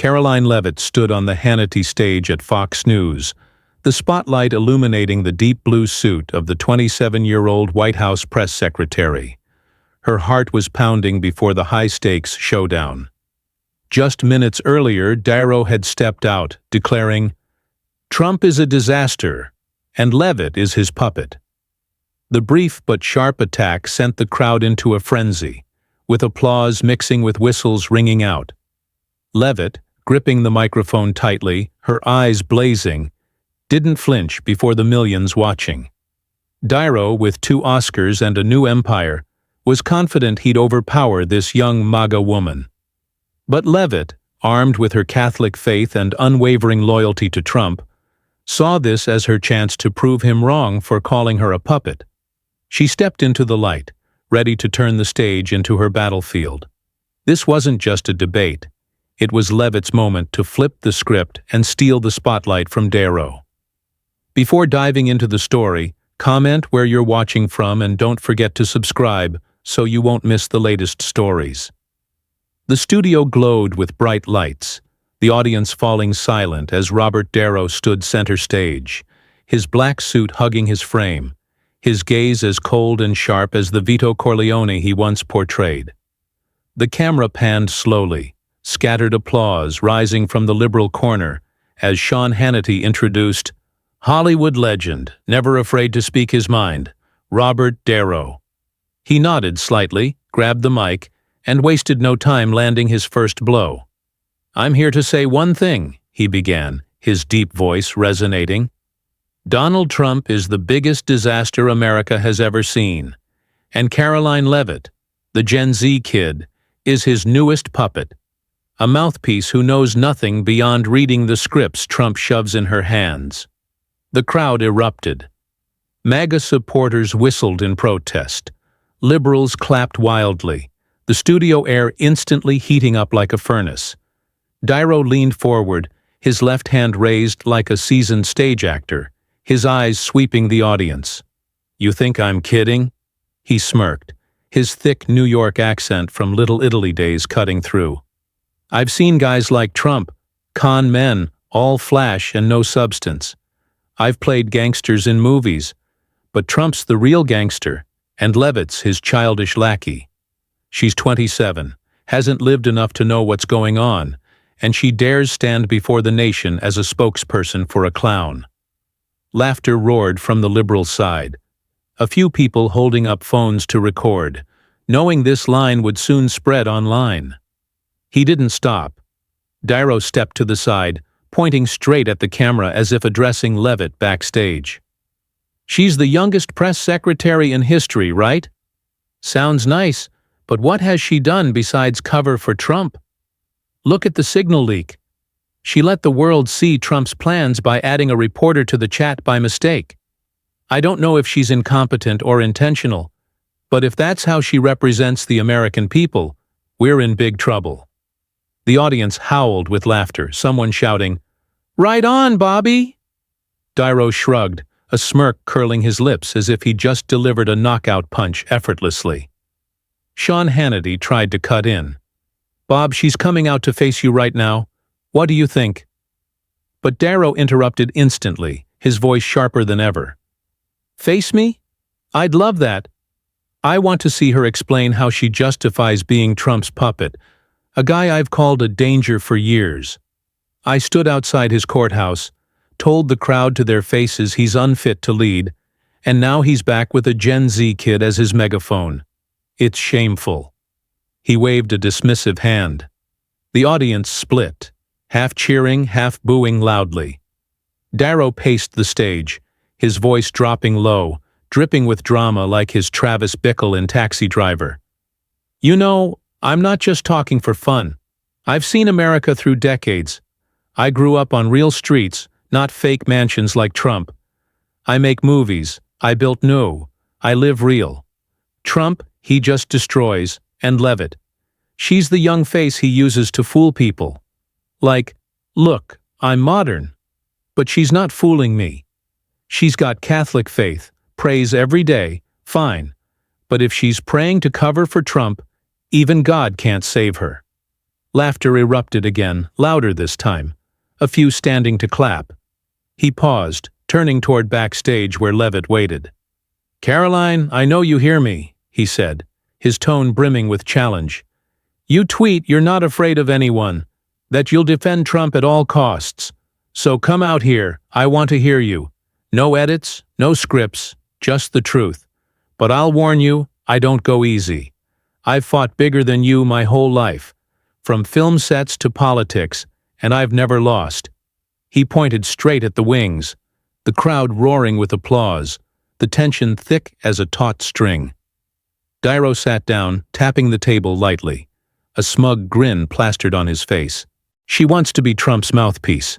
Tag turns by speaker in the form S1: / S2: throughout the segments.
S1: Caroline Levit stood on the Hannity stage at Fox News, the spotlight illuminating the deep blue suit of the 27-year-old White House press secretary. Her heart was pounding before the high-stakes showdown. Just minutes earlier, De Niro had stepped out, declaring, "Trump is a disaster, and Levit is his puppet." The brief but sharp attack sent the crowd into a frenzy, with applause mixing with whistles ringing out. Levit, gripping the microphone tightly, her eyes blazing, didn't flinch before the millions watching. De Niro, with 2 Oscars and a new empire, was confident he'd overpower this young MAGA woman. But Levit, armed with her Catholic faith and unwavering loyalty to Trump, saw this as her chance to prove him wrong for calling her a puppet. She stepped into the light, ready to turn the stage into her battlefield. This wasn't just a debate. It was Levit's moment to flip the script and steal the spotlight from De Niro. Before diving into the story, comment where you're watching from and don't forget to subscribe so you won't miss the latest stories. The studio glowed with bright lights, the audience falling silent as Robert De Niro stood center stage, his black suit hugging his frame, his gaze as cold and sharp as the Vito Corleone he once portrayed. The camera panned slowly, scattered applause rising from the liberal corner as Sean Hannity introduced Hollywood legend, never afraid to speak his mind, Robert De Niro. He nodded slightly, grabbed the mic, and wasted no time landing his first blow. "I'm here to say one thing," he began, his deep voice resonating. "Donald Trump is the biggest disaster America has ever seen, and Caroline Levit, the Gen Z kid, is his newest puppet, a mouthpiece who knows nothing beyond reading the scripts Trump shoves in her hands." The crowd erupted. MAGA supporters whistled in protest. Liberals clapped wildly, the studio air instantly heating up like a furnace. De Niro leaned forward, his left hand raised like a seasoned stage actor, his eyes sweeping the audience. "You think I'm kidding?" He smirked, his thick New York accent from Little Italy days cutting through. "I've seen guys like Trump, con men, all flash and no substance. I've played gangsters in movies, but Trump's the real gangster, and Levit's his childish lackey. She's 27, hasn't lived enough to know what's going on, and she dares stand before the nation as a spokesperson for a clown." Laughter roared from the liberal side, a few people holding up phones to record, knowing this line would soon spread online. He didn't stop. De Niro stepped to the side, pointing straight at the camera as if addressing Levit backstage. "She's the youngest press secretary in history, right? Sounds nice, but what has she done besides cover for Trump? Look at the signal leak. She let the world see Trump's plans by adding a reporter to the chat by mistake. I don't know if she's incompetent or intentional, but if that's how she represents the American people, we're in big trouble." The audience howled with laughter, someone shouting, "Right on, Bobby!" De Niro shrugged, a smirk curling his lips as if he'd just delivered a knockout punch effortlessly. Sean Hannity tried to cut in. "Bob, she's coming out to face you right now. What do you think?" But De Niro interrupted instantly, his voice sharper than ever. "Face me? I'd love that. I want to see her explain how she justifies being Trump's puppet, a guy I've called a danger for years. I stood outside his courthouse, told the crowd to their faces he's unfit to lead, and now he's back with a Gen Z kid as his megaphone. It's shameful." He waved a dismissive hand. The audience split, half cheering, half booing loudly. De Niro paced the stage, his voice dropping low, dripping with drama like his Travis Bickle in Taxi Driver. "You know, I'm not just talking for fun. I've seen America through decades. I grew up on real streets, not fake mansions like Trump. I make movies, I built new, I live real. Trump, he just destroys, and Levit. She's the young face he uses to fool people. Like, look, I'm modern. But she's not fooling me. She's got Catholic faith, prays every day, fine. But if she's praying to cover for Trump, even God can't save her." Laughter erupted again, louder this time, a few standing to clap. He paused, turning toward backstage where Levit waited. "Caroline, I know you hear me," he said, his tone brimming with challenge. "You tweet you're not afraid of anyone, that you'll defend Trump at all costs. So come out here, I want to hear you. No edits, no scripts, just the truth. But I'll warn you, I don't go easy. I've fought bigger than you my whole life, from film sets to politics, and I've never lost." He pointed straight at the wings, the crowd roaring with applause, the tension thick as a taut string. Dyro sat down, tapping the table lightly, a smug grin plastered on his face. "She wants to be Trump's mouthpiece.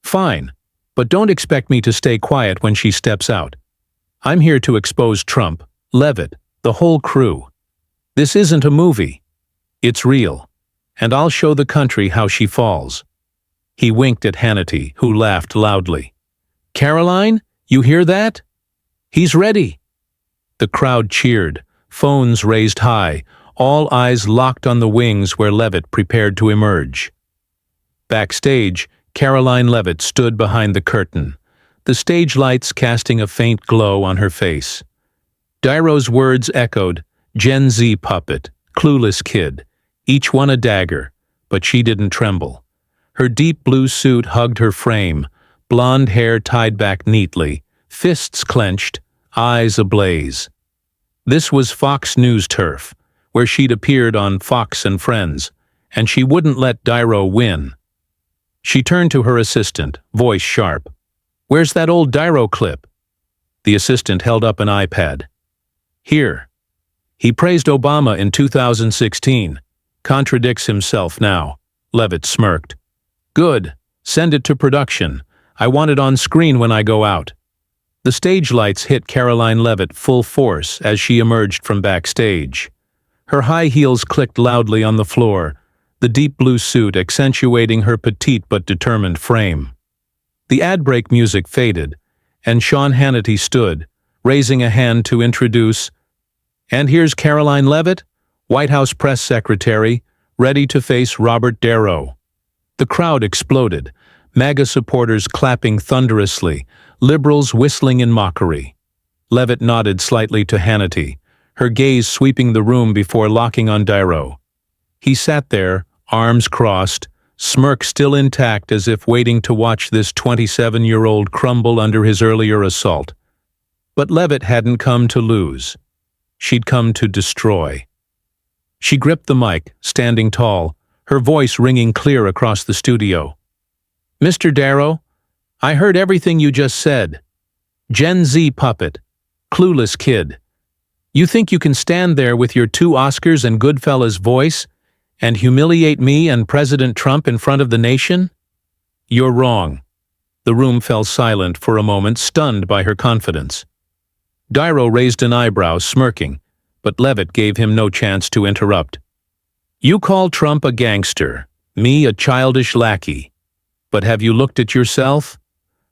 S1: Fine, but don't expect me to stay quiet when she steps out. I'm here to expose Trump, Levit, the whole crew. This isn't a movie. It's real, and I'll show the country how she falls." He winked at Hannity, who laughed loudly. "Caroline, you hear that? He's ready." The crowd cheered, phones raised high, all eyes locked on the wings where Levit prepared to emerge. Backstage, Caroline Levit stood behind the curtain, the stage lights casting a faint glow on her face. Dyro's words echoed, Gen Z puppet, clueless kid, each one a dagger, but she didn't tremble. Her deep blue suit hugged her frame, blonde hair tied back neatly, fists clenched, eyes ablaze. This was Fox News turf, where she'd appeared on Fox and Friends, and she wouldn't let Dyro win. She turned to her assistant, voice sharp. "Where's that old Dyro clip?" The assistant held up an iPad. "Here. He praised Obama in 2016. Contradicts himself now." Levit smirked. "Good. Send it to production. I want it on screen when I go out." The stage lights hit Caroline Levit full force as she emerged from backstage. Her high heels clicked loudly on the floor, the deep blue suit accentuating her petite but determined frame. The ad break music faded, and Sean Hannity stood, raising a hand to introduce, "And here's Caroline Levit, White House press secretary, ready to face Robert De Niro." The crowd exploded, MAGA supporters clapping thunderously, liberals whistling in mockery. Levit nodded slightly to Hannity, her gaze sweeping the room before locking on Dyro. He sat there, arms crossed, smirk still intact as if waiting to watch this 27-year-old crumble under his earlier assault. But Levit hadn't come to lose. She'd come to destroy. She gripped the mic, standing tall, her voice ringing clear across the studio. "Mr. Darrow, I heard everything you just said. Gen Z puppet, clueless kid. You think you can stand there with your 2 Oscars and Goodfellas voice and humiliate me and President Trump in front of the nation? You're wrong." The room fell silent for a moment, stunned by her confidence. Dyro raised an eyebrow, smirking, but Levit gave him no chance to interrupt. "You call Trump a gangster, me a childish lackey. But have you looked at yourself?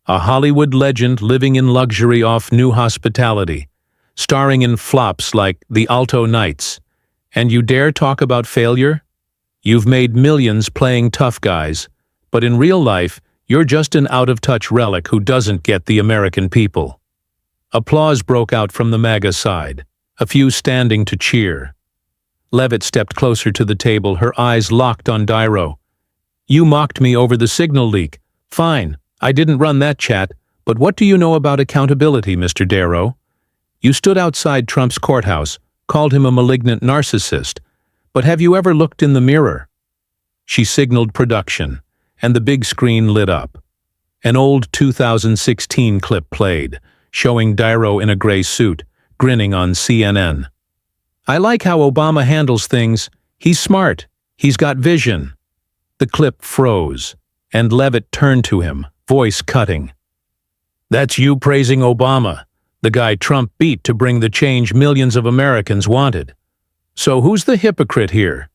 S1: A Hollywood legend living in luxury off new hospitality, starring in flops like The Alto Nights. And you dare talk about failure? You've made millions playing tough guys, but in real life, you're just an out-of-touch relic who doesn't get the American people." Applause broke out from the MAGA side, a few standing to cheer. Levit stepped closer to the table, her eyes locked on Dyro. "You mocked me over the signal leak. Fine, I didn't run that chat, but what do you know about accountability, Mr. Darrow? You stood outside Trump's courthouse, called him a malignant narcissist, but have you ever looked in the mirror?" She signaled production, and the big screen lit up. An old 2016 clip played, showing Dyro in a gray suit, grinning on CNN. "I like how Obama handles things. He's smart. He's got vision." The clip froze, and Levit turned to him, voice cutting. "That's you praising Obama, the guy Trump beat to bring the change millions of Americans wanted. So who's the hypocrite here?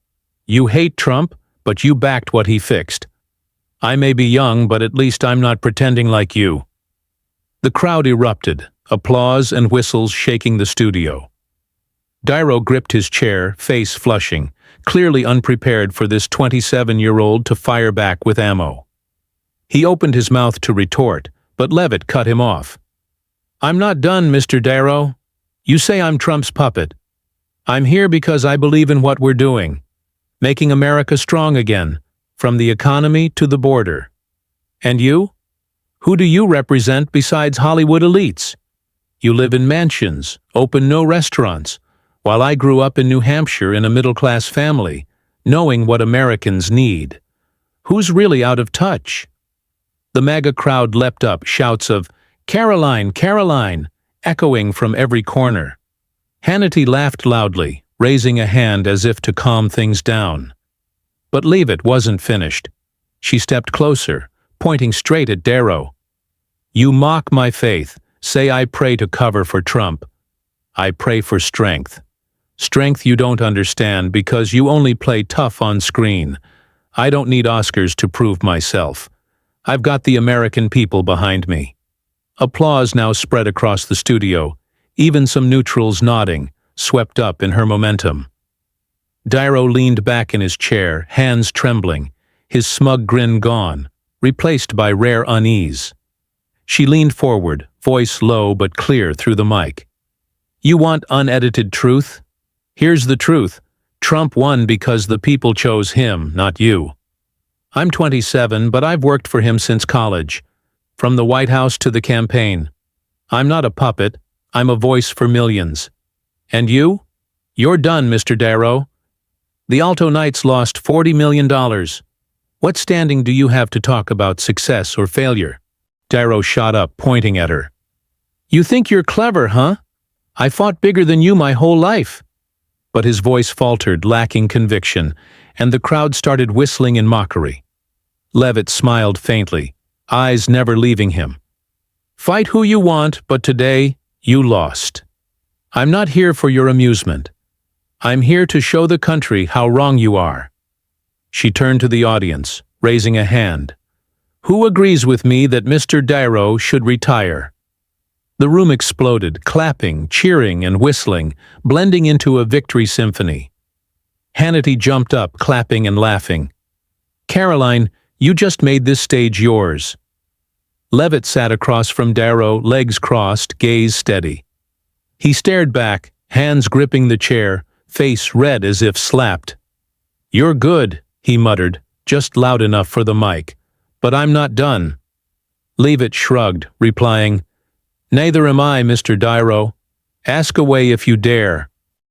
S1: You hate Trump, but you backed what he fixed. I may be young, but at least I'm not pretending like you." The crowd erupted, applause and whistles shaking the studio. Dyro gripped his chair, face flushing, clearly unprepared for this 27-year-old to fire back with ammo. He opened his mouth to retort, but Levit cut him off. "I'm not done, Mr. Darrow. You say I'm Trump's puppet. I'm here because I believe in what we're doing, making America strong again, from the economy to the border. And you? Who do you represent besides Hollywood elites? You live in mansions, open no restaurants, while I grew up in New Hampshire in a middle-class family, knowing what Americans need. Who's really out of touch?" The MAGA crowd leapt up, shouts of, "Caroline, Caroline," echoing from every corner. Hannity laughed loudly, raising a hand as if to calm things down. But Levit wasn't finished. She stepped closer, pointing straight at Darrow. "You mock my faith, say I pray to cover for Trump. I pray for strength. Strength you don't understand because you only play tough on screen. I don't need Oscars to prove myself. I've got the American people behind me." Applause now spread across the studio, even some neutrals nodding, swept up in her momentum. Darrow leaned back in his chair, hands trembling, his smug grin gone, replaced by rare unease. She leaned forward, voice low but clear through the mic. "You want unedited truth? Here's the truth. Trump won because the people chose him, not you. I'm 27, but I've worked for him since college, from the White House to the campaign. I'm not a puppet, I'm a voice for millions. And you? You're done, Mr. Darrow. The Alto Knights lost $40 million. What standing do you have to talk about success or failure?" Darrow shot up, pointing at her. "You think you're clever, huh? I fought bigger than you my whole life." But his voice faltered, lacking conviction, and the crowd started whistling in mockery. Levit smiled faintly, eyes never leaving him. "Fight who you want, but today, you lost. I'm not here for your amusement. I'm here to show the country how wrong you are." She turned to the audience, raising a hand. "Who agrees with me that Mr. Darrow should retire?" The room exploded, clapping, cheering, and whistling, blending into a victory symphony. Hannity jumped up, clapping and laughing. "Caroline, you just made this stage yours." Levit sat across from Darrow, legs crossed, gaze steady. He stared back, hands gripping the chair, face red as if slapped. "You're good," he muttered, just loud enough for the mic. "But I'm not done." Levit shrugged, replying, "Neither am I, Mr. Darrow. Ask away if you dare."